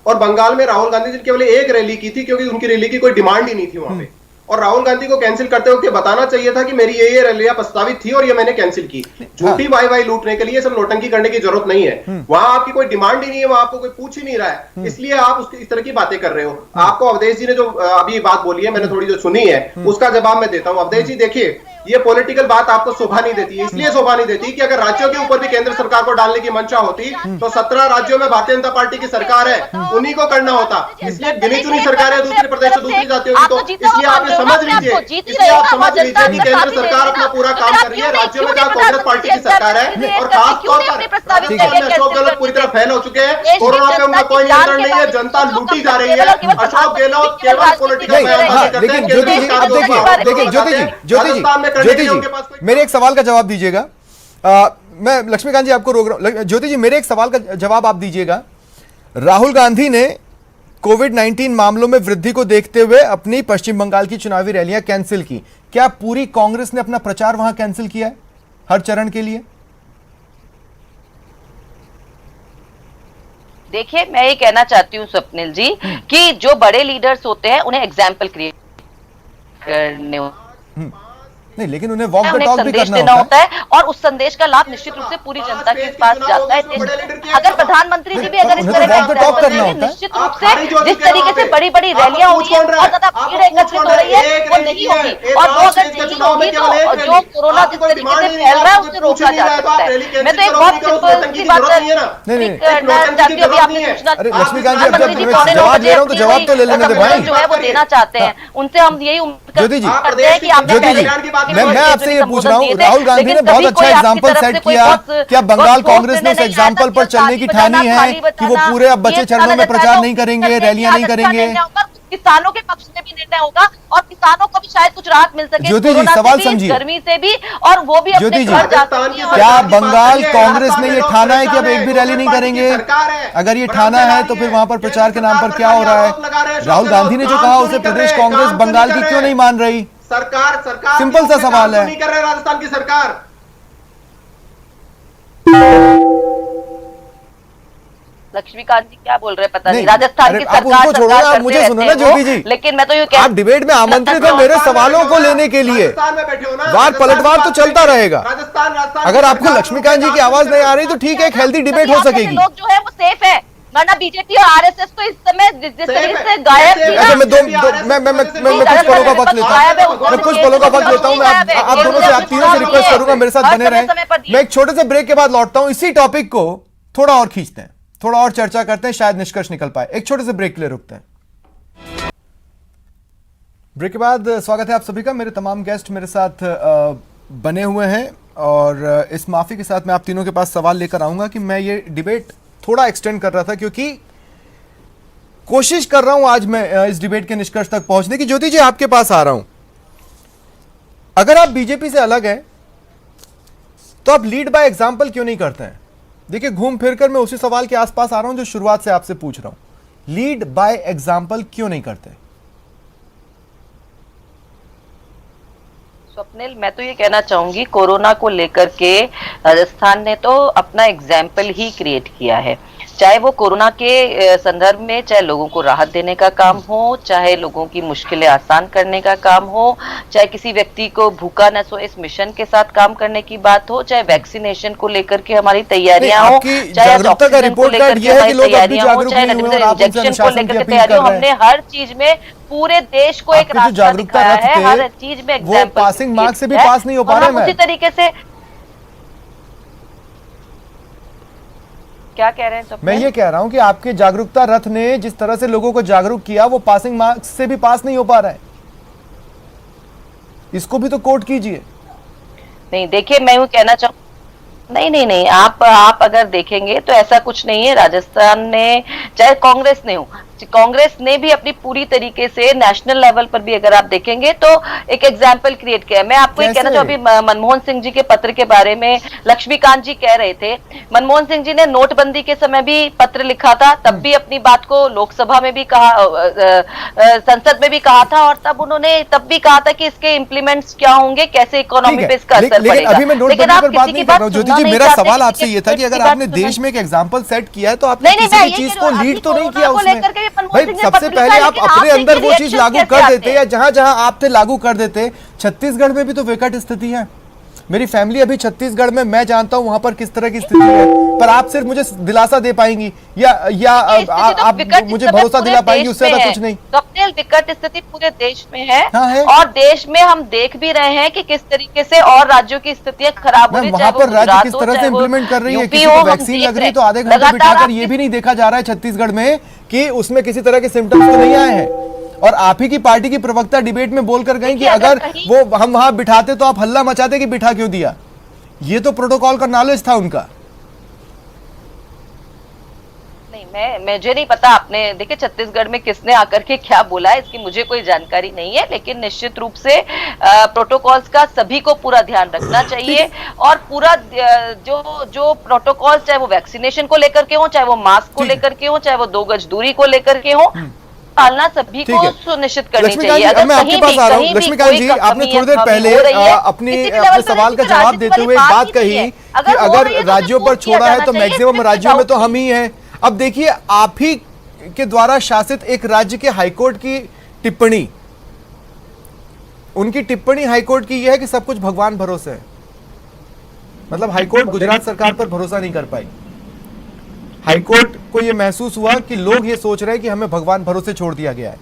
और बंगाल में राहुल गांधी जी केवल एक रैली की थी क्योंकि उनकी रैली की कोई डिमांड ही नहीं थी वहां पे। और राहुल गांधी को कैंसिल करते वक्त बताना चाहिए था कि मेरी ये रैलियां प्रस्तावित थी और ये मैंने कैंसिल की। झूठी वाई लूटने के लिए सब नोटंकी करने की जरूरत नहीं है। वहां आपकी कोई डिमांड ही नहीं है, वहां आपको कोई पूछ ही नहीं रहा है, इसलिए आप उसकी इस तरह की बातें कर रहे हो। आपको अवधेश जी ने जो अभी बात बोली है, मैंने थोड़ी जो सुनी है उसका जवाब मैं देता हूं। अवधेश जी देखिए, ये पॉलिटिकल बात आपको शोभा नहीं देती है, इसलिए शोभा नहीं देती कि अगर राज्यों के ऊपर भी केंद्र सरकार को डालने की मंशा होती तो 17 राज्यों में भारतीय जनता पार्टी की सरकार है, उन्हीं को करना होता। इसलिए गिनी चुनी सरकारें दूसरे प्रदेश से दूसरी जाती होगी, तो इसलिए आप ये समझ लीजिए, इसलिए आप समझ लीजिए कि केंद्र सरकार अपना पूरा काम कर रही है राज्यों में जहां कांग्रेस पार्टी की सरकार है। और खासतौर पर अशोक गहलोत पूरी तरह फैल हो चुके हैं, कोरोना पे उनका कोई नियंत्रण नहीं है, जनता लूटी जा रही है। अशोक गहलोत केवल पॉलिटिकल बयानबाजी करते हैं। ज्योति जी मेरे एक सवाल का जवाब दीजिएगा। मैं लक्ष्मीकांत जी आपको रोक रहा हूं। ज्योति जी मेरे एक सवाल का जवाब आप दीजिएगा। राहुल गांधी ने कोविड-19 मामलों में वृद्धि को देखते हुए अपनी पश्चिम बंगाल की चुनावी रैलियां कैंसिल की। क्या पूरी कांग्रेस ने अपना प्रचार वहां कैंसिल किया है हर चरण के लिए? देखिए, मैं ये कहना चाहती हूँ स्वप्निल जी कि जो बड़े लीडर्स होते हैं उन्हें एग्जाम्पल क्रिएट करने नहीं, लेकिन उन्हें वॉक द टॉक भी संदेश करना देना होता है और उस संदेश का लाभ निश्चित रूप से पूरी जनता के पास जाता है। अगर प्रधानमंत्री जी भी अगर इस तरह का एग्जाम्पल देंगे, निश्चित रूप से जिस तरीके से बड़ी बड़ी रैलियां हो रही है, बहुत ज्यादा भीड़ एकत्रित हो रही है, वो नहीं होगी। और वो अगर नहीं होगी तो जो कोरोना जिस तरीके से फैल रहा है उसे रोका जा सकता है। मैं तो एक बहुत सिंपल सी बात करना चाहती हूँ। अभी आपने सूचना प्रधानमंत्री जी पौने 9 बजे जवाब तो ले लेने दे भाई, जो है वो देना चाहते हैं, उनसे हम यही उम्मीद करते हैं कि आपने मैं आपसे ये पूछ रहा हूँ, राहुल गांधी ने बहुत अच्छा एग्जांपल सेट किया। क्या बंगाल कांग्रेस ने उस एग्जांपल पर चलने की ठानी है कि वो पूरे अब बचे चरणों में प्रचार नहीं करेंगे, रैलियां नहीं करेंगे? किसानों के पक्ष में भी निर्णय होगा और किसानों को भी शायद कुछ राहत मिल सके ज्योति जी, सवाल समझिए, गर्मी से भी, और वो भी अपने घर जा सकें। क्या बंगाल कांग्रेस ने ये ठाना है कि अब एक भी रैली नहीं करेंगे? अगर ये ठाना है तो फिर वहां पर प्रचार के नाम पर क्या हो रहा है? राहुल गांधी ने जो कहा उसे प्रदेश कांग्रेस बंगाल की क्यों नहीं मान रही? सरकार सिंपल सा सवाल है। नहीं कर रहे राजस्थान की सरकार। लक्ष्मीकांत जी क्या बोल रहे हैं पता नहीं। राजस्थान की आप सरकार उनको छोड़ो ना, आप मुझे सुनो ना ज्योति जी। लेकिन मैं तो ये आप डिबेट में आमंत्रित हो मेरे सवालों को लेने के लिए। वार पलटवार तो चलता रहेगा। अगर आपको लक्ष्मीकांत जी की आवाज नहीं आ रही तो ठीक है, एक हेल्दी डिबेट हो सकेगी। लोग जो है वो सेफ है, वरना बीजेपी और आरएसएस तो इस समय जिस तरीके से गायब थी ना। मैं कुछ पलों का वक्त लेता हूँ, मैं कुछ पलों का वक्त लेता हूँ। मैं आप दोनों से, आप तीनों से रिक्वेस्ट करूंगा मेरे साथ बने रहें। मैं एक छोटे से ब्रेक के बाद लौटता हूँ। इसी टॉपिक को थोड़ा और खींचते हैं, थोड़ा और चर्चा करते हैं, शायद निष्कर्ष निकल पाए। एक छोटे से ब्रेक के लिए रुकते हैं। ब्रेक के बाद स्वागत है आप सभी का। मेरे तमाम गेस्ट मेरे साथ बने हुए हैं और इस माफी के साथ मैं आप तीनों के पास सवाल लेकर आऊंगा कि मैं ये डिबेट थोड़ा एक्सटेंड कर रहा था क्योंकि कोशिश कर रहा हूं आज मैं इस डिबेट के निष्कर्ष तक पहुंचने की। ज्योति जी आपके पास आ रहा हूं। अगर आप बीजेपी से अलग हैं तो आप लीड बाय एग्जांपल क्यों नहीं करते हैं? देखिए, घूम फिरकर मैं उसी सवाल के आसपास आ रहा हूं जो शुरुआत से आपसे पूछ रहा हूं। लीड बाय एग्जांपल क्यों नहीं करते? स्वप्निल, मैं तो ये कहना चाहूंगी, कोरोना को लेकर के राजस्थान ने तो अपना एग्जाम्पल ही क्रिएट किया है। चाहे वो कोरोना के संदर्भ में, चाहे लोगों को राहत देने का काम हो, चाहे लोगों की मुश्किलें आसान करने का काम हो, चाहे किसी व्यक्ति को भूखा न सो इस मिशन के साथ काम करने की बात हो, चाहे वैक्सीनेशन को लेकर के हमारी तैयारियां हो, चाहे ऑक्सीजन को लेकर के हमारी तैयारियां हो, चाहे इंजेक्शन को लेकर के तैयारी हो, हमने हर चीज में पूरे देश को एक रास्ता दिखाया है। हर चीज में एग्जाम्पल, पासिंग मार्क्स से भी पास नहीं हो पा रहे हैं। उसी तरीके से क्या कह रहे हैं? मैं ये कह रहा हूं कि आपके जागरूकता रथ ने जिस तरह से लोगों को जागरूक किया वो पासिंग मार्क्स से भी पास नहीं हो पा रहा है। इसको भी तो कोट कीजिए। नहीं, देखिए, मैं यूं कहना चाहूँ, नहीं, आप अगर देखेंगे तो ऐसा कुछ नहीं है। राजस्थान ने, चाहे कांग्रेस ने हो, कांग्रेस ने भी अपनी पूरी तरीके से नेशनल लेवल पर भी अगर आप देखेंगे तो एक एग्जाम्पल क्रिएट किया है। मैं आपको ये कहना चाहूँ, अभी मनमोहन सिंह जी के पत्र के बारे में लक्ष्मीकांत जी कह रहे थे। मनमोहन सिंह जी ने नोटबंदी के समय भी पत्र लिखा था, तब भी अपनी बात को लोकसभा में भी कहा, संसद में भी कहा था, और तब उन्होंने तब भी कहा था कि इसके इम्प्लीमेंट्स क्या होंगे, कैसे इकोनॉमी पे इसका असर पड़ेगा। अभी मैं नोटबंदी पर बात नहीं कर रहा हूं ज्योति जी। मेरा सवाल आपसे ये था कि अगर आपने देश में एक एग्जाम्पल सेट किया है तो आपने किसी चीज को लीड तो नहीं किया उसमें। मनमोहन भाई सिंह ने सबसे पत्र पहले लिखा, आप लेकिन अपने आप अंदर वो देखिए चीज reactions लागू कैसे कर आते देते हैं। या जहां जहां आप थे लागू कर देते। छत्तीसगढ़ में भी तो विकट स्थिति है। मेरी फैमिली अभी छत्तीसगढ़ में, मैं जानता हूं वहां पर किस तरह की स्थिति है, पर आप सिर्फ मुझे दिलासा दे पाएंगी या आप मुझे भरोसा दिला पाएंगी, उससे ज्यादा कुछ नहीं। स्वप्निल, विकट स्थिति पूरे देश में है, हाँ है। और देश में हम देख भी रहे हैं कि किस तरीके से और राज्यों की स्थितियां खराब हो रही है। वहां पर राज्य किस तरह से इंप्लीमेंट कर रही है, किसी को वैक्सीन लग रही है तो आधे घंटे बिठाकर ये भी नहीं देखा जा रहा है छत्तीसगढ़ में कि उसमें किसी तरह के सिम्टम्स तो नहीं आए हैं। और आप ही की पार्टी की प्रवक्ता डिबेट में बोलकर गई कि अगर वो हम वहां बिठाते तो आप हल्ला मचाते कि बिठा क्यों दिया। ये तो प्रोटोकॉल का नॉलेज था उनका। नहीं, मुझे नहीं पता। आपने देखिए छत्तीसगढ़ में किसने आकर के क्या बोला है, इसकी मुझे कोई जानकारी नहीं है, लेकिन निश्चित रूप से प्रोटोकॉल्स का सभी को पूरा ध्यान रखना चाहिए। और पूरा जो प्रोटोकॉल, चाहे वो वैक्सीनेशन को लेकर के हो, चाहे वो मास्क को लेकर के हो, चाहे वो 2 गज दूरी को लेकर के हो, पालना सभी को सुनिश्चित करनी चाहिए। अगर मैं आपके पास आ रहा हूं, लक्ष्मीकांत जी, आपने थोड़ी देर पहले अपने सवाल का जवाब देते हुए एक बात कही कि अगर राज्यों पर छोड़ा है तो मैक्सिमम राज्यों में तो हम ही हैं। अब देखिए, आप ही के द्वारा शासित एक राज्य के हाईकोर्ट की टिप्पणी, उनकी टिप्पणी हाईकोर्ट की यह है कि सब कुछ भगवान भरोसे है। मतलब हाईकोर्ट गुजरात सरकार पर भरोसा नहीं कर पाई। हाईकोर्ट को यह महसूस हुआ कि लोग ये सोच रहे हैं कि हमें भगवान भरोसे छोड़ दिया गया है।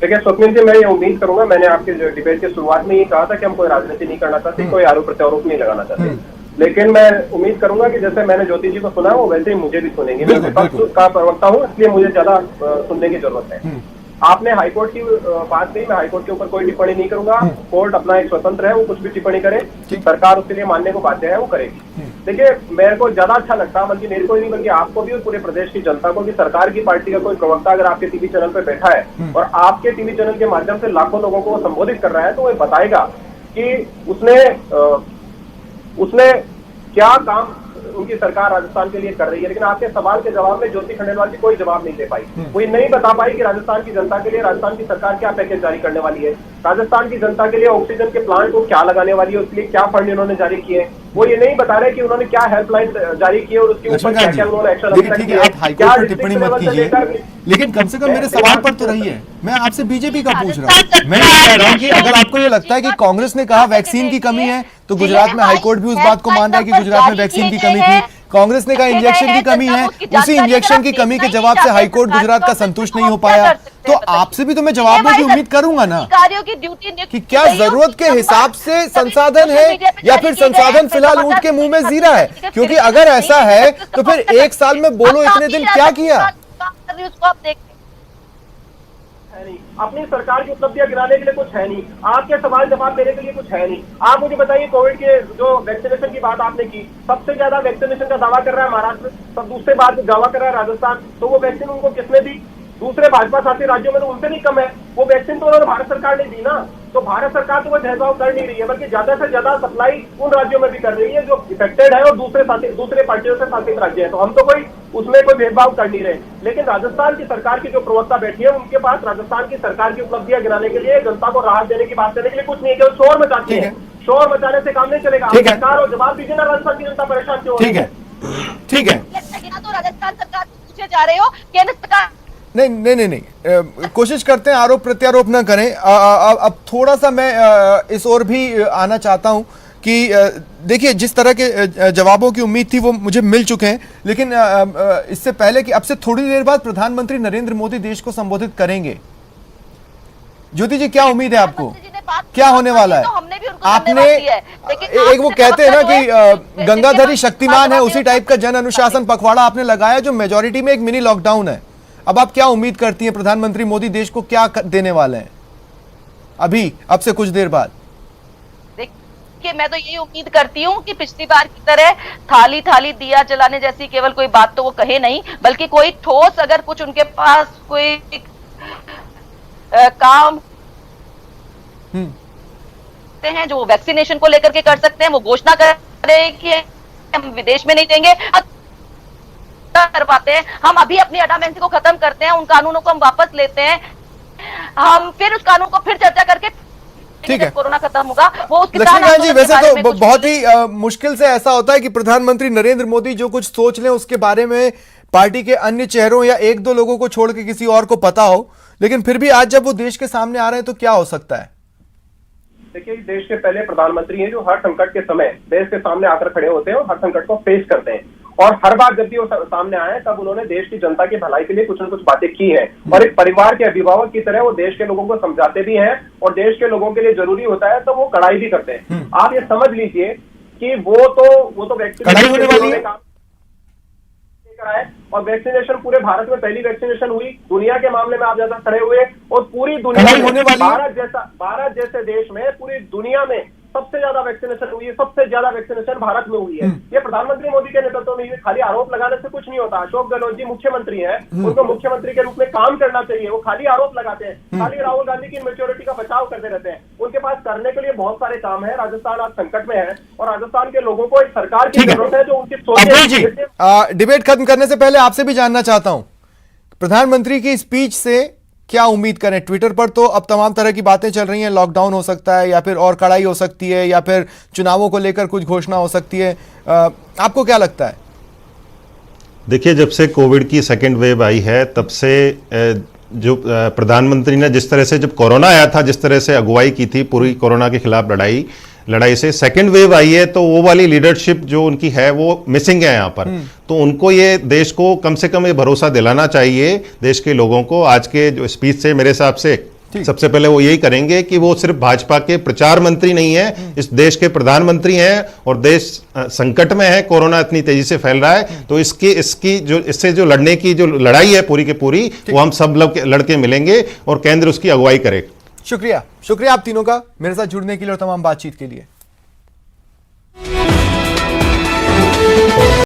देखिए स्वप्निल जी, मैं ये उम्मीद करूंगा, मैंने आपके डिबेट की शुरुआत में ये कहा था कि हम कोई राजनीति नहीं करना चाहते, कोई आरोप प्रत्यारोप नहीं लगाना चाहते, लेकिन मैं उम्मीद करूंगा कि जैसे मैंने ज्योति जी को सुना वो वैसे ही मुझे भी सुनेंगे। मैं विपक्ष का प्रवक्ता हूँ, इसलिए मुझे ज्यादा सुनने की जरूरत है। आपने हाईकोर्ट की बात कही, मैं हाईकोर्ट के ऊपर कोई टिप्पणी नहीं करूंगा। कोर्ट अपना एक स्वतंत्र है, वो कुछ भी टिप्पणी करे, सरकार उसके लिए मानने को बाध्य है, वो करेगी। देखिए, मेरे को ज्यादा अच्छा लगता, बल्कि मेरे को ही नहीं बल्कि आपको भी और पूरे प्रदेश की जनता को, कि सरकार की पार्टी का कोई प्रवक्ता अगर आपके टीवी चैनल पे बैठा है और आपके टीवी चैनल के माध्यम से लाखों लोगों को संबोधित कर रहा है, तो वो बताएगा कि उसने क्या काम उनकी सरकार राजस्थान के लिए कर रही है। लेकिन आपके सवाल के जवाब में ज्योति खंडेलवाल जी कोई जवाब नहीं दे पाई। कोई नहीं बता पाई कि राजस्थान की जनता के लिए राजस्थान की सरकार क्या पैकेज जारी करने वाली है, राजस्थान की जनता के लिए ऑक्सीजन के प्लांट को क्या लगाने वाली है, उसके लिए क्या फंड इन्होंने जारी किए। वो ये नहीं बता रहे कि उन्होंने क्या हेल्पलाइन जारी की है और उसके ऊपर क्या क्या उन्होंने एक्शन टिप्पणी मत कीजिए, लेकिन कम से कम मेरे सवाल पर तो रही है। मैं आपसे बीजेपी का पूछ रहा हूँ। मैं कह रहा हूँ कि अगर आपको ये लगता है कि कांग्रेस ने कहा वैक्सीन की कमी है, तो गुजरात में हाईकोर्ट भी उस बात को मान रहा है कि गुजरात में वैक्सीन की कमी थी। कांग्रेस ने कहा इंजेक्शन की कमी है, उसी इंजेक्शन की कमी के जवाब से हाईकोर्ट गुजरात का संतुष्ट नहीं हो पाया। तो आपसे भी तो मैं जवाब देने की उम्मीद करूंगा ना कि क्या जरूरत के हिसाब से संसाधन है या फिर संसाधन फिलहाल ऊंट के मुंह में जीरा है। क्योंकि अगर ऐसा है तो फिर एक साल में बोलो इतने दिन क्या किया। अपनी सरकार की उपलब्धियां गिनाने के लिए कुछ है नहीं, आपके सवाल जवाब देने के लिए कुछ है नहीं। आप मुझे बताइए, कोविड के जो वैक्सीनेशन की बात आपने की, सबसे ज्यादा वैक्सीनेशन का दावा कर रहा है महाराष्ट्र, सब दूसरे बाद दावा कर रहा है राजस्थान। तो वो वैक्सीन उनको किसने दी? दूसरे भाजपा शासित राज्यों में तो उनसे नहीं कम है। वो वैक्सीन तो उन्होंने भारत सरकार ने दी ना। तो भारत सरकार तो वो भेदभाव कर नहीं रही है, बल्कि ज्यादा से ज्यादा सप्लाई उन राज्यों में भी कर रही है जो इफेक्टेड है और दूसरे पार्टियों से शासित राज्य है। तो हम तो कोई उसमें कोई भेदभाव कर नहीं रहे। लेकिन राजस्थान की सरकार की जो प्रवक्ता बैठी है, उनके पास राजस्थान की सरकार की उपलब्धियां गिनाने के लिए, जनता को राहत देने की बात करने के लिए कुछ नहीं है, केवल शोर मचाती है। शोर मचाने से काम नहीं चलेगा। सरकार और जवाब दीजिए ना, राजस्थान की जनता परेशान क्यों? ठीक है, ठीक है। तो राजस्थान सरकार पूछे जा रहे हो, केंद्र सरकार नहीं, कोशिश करते हैं आरोप प्रत्यारोप न करें। अब थोड़ा सा मैं इस ओर भी आना चाहता हूं कि देखिए, जिस तरह के जवाबों की उम्मीद थी वो मुझे मिल चुके हैं, लेकिन इससे पहले कि अब से थोड़ी देर बाद प्रधानमंत्री नरेंद्र मोदी देश को संबोधित करेंगे। ज्योति जी, क्या उम्मीद है आपको, क्या होने वाला है? आपने एक वो कहते हैं ना कि गंगाधरी शक्तिमान है, उसी टाइप का जन अनुशासन पखवाड़ा आपने लगाया जो मेजोरिटी में एक मिनी लॉकडाउन है। अब आप क्या उम्मीद करती हैं, प्रधानमंत्री मोदी देश को क्या देने वाले हैं अभी, अब से कुछ देर बाद? देखिए, मैं तो यही उम्मीद करती हूँ कि पिछली बार की तरह थाली थाली दिया जलाने जैसी केवल कोई बात तो वो कहे नहीं, बल्कि कोई ठोस अगर कुछ उनके पास कोई काम हैं जो वैक्सीनेशन को लेकर के कर सकते हैं, वो घोषणा करें कि हम विदेश में नहीं देंगे, करवाते हैं। हम अभी अपनी अडामेंसी को खत्म करते हैं, उन कानूनों को हम वापस लेते हैं, हम फिर उस कानून को फिर चर्चा करके, ठीक है, कोरोना खत्म होगा वो। लक्ष्मीकांत जी, वैसे तो बहुत ही मुश्किल से ऐसा होता है कि प्रधानमंत्री नरेंद्र मोदी जो कुछ सोच लें उसके बारे में पार्टी के अन्य चेहरों या एक दो लोगों को छोड़ के किसी और को पता हो, लेकिन फिर भी आज जब वो देश के सामने आ रहे हैं तो क्या हो सकता है? देखिए, देश के पहले प्रधानमंत्री हैं जो हर संकट के समय देश के सामने आकर खड़े होते हैं और हर संकट को फेस करते हैं। और हर बार जब भी वो सामने आए तब उन्होंने देश की जनता की भलाई के लिए कुछ न कुछ बातें की हैं और एक परिवार के अभिभावक की तरह वो देश के लोगों को समझाते भी हैं और देश के लोगों के लिए जरूरी होता है तो वो कड़ाई भी करते हैं। आप ये समझ लीजिए कि वो तो वैक्सीनेशन कराए और वैक्सीनेशन पूरे भारत में पहली वैक्सीनेशन हुई, दुनिया के मामले में आप जैसा खड़े हुए और पूरी दुनिया में भारत जैसे देश में पूरी दुनिया में सबसे ज्यादा वैक्सीनेशन हुई है, सबसे ज्यादा वैक्सीनेशन भारत में हुई है। ये प्रधानमंत्री मोदी के नेतृत्व में हुई। खाली आरोप लगाने से कुछ नहीं होता। अशोक गहलोत जी मुख्यमंत्री हैं, उनको मुख्यमंत्री के रूप में काम करना चाहिए। वो खाली आरोप लगाते हैं, खाली राहुल गांधी की मैच्योरिटी का बचाव करते रहते हैं। उनके पास करने के लिए बहुत सारे काम है। राजस्थान आज संकट में है और राजस्थान के लोगों को एक सरकार की जरूरत है जो उनकी सोचे। डिबेट खत्म करने से पहले आपसे भी जानना चाहता हूं, प्रधानमंत्री की स्पीच से क्या उम्मीद करें? ट्विटर पर तो अब तमाम तरह की बातें चल रही हैं, लॉकडाउन हो सकता है या फिर और कड़ाई हो सकती है या फिर चुनावों को लेकर कुछ घोषणा हो सकती है। आपको क्या लगता है? देखिए, जब से कोविड की सेकेंड वेव आई है तब से जो प्रधानमंत्री ने जिस तरह से, जब कोरोना आया था, जिस तरह से अगुवाई की थी पूरी कोरोना के खिलाफ लड़ाई से, सेकेंड वेव आई है तो वो वाली लीडरशिप जो उनकी है वो मिसिंग है यहाँ पर। तो उनको ये देश को कम से कम ये भरोसा दिलाना चाहिए देश के लोगों को। आज के जो स्पीच से मेरे हिसाब से सबसे पहले वो यही करेंगे कि वो सिर्फ भाजपा के प्रचार मंत्री नहीं है, इस देश के प्रधानमंत्री हैं और देश संकट में है, कोरोना इतनी तेजी से फैल रहा है। तो इससे जो लड़ने की जो लड़ाई है पूरी की पूरी, वो हम सब लोग लड़के मिलेंगे और केंद्र उसकी अगुवाई करे। शुक्रिया आप तीनों का मेरे साथ जुड़ने के लिए और तमाम बातचीत के लिए।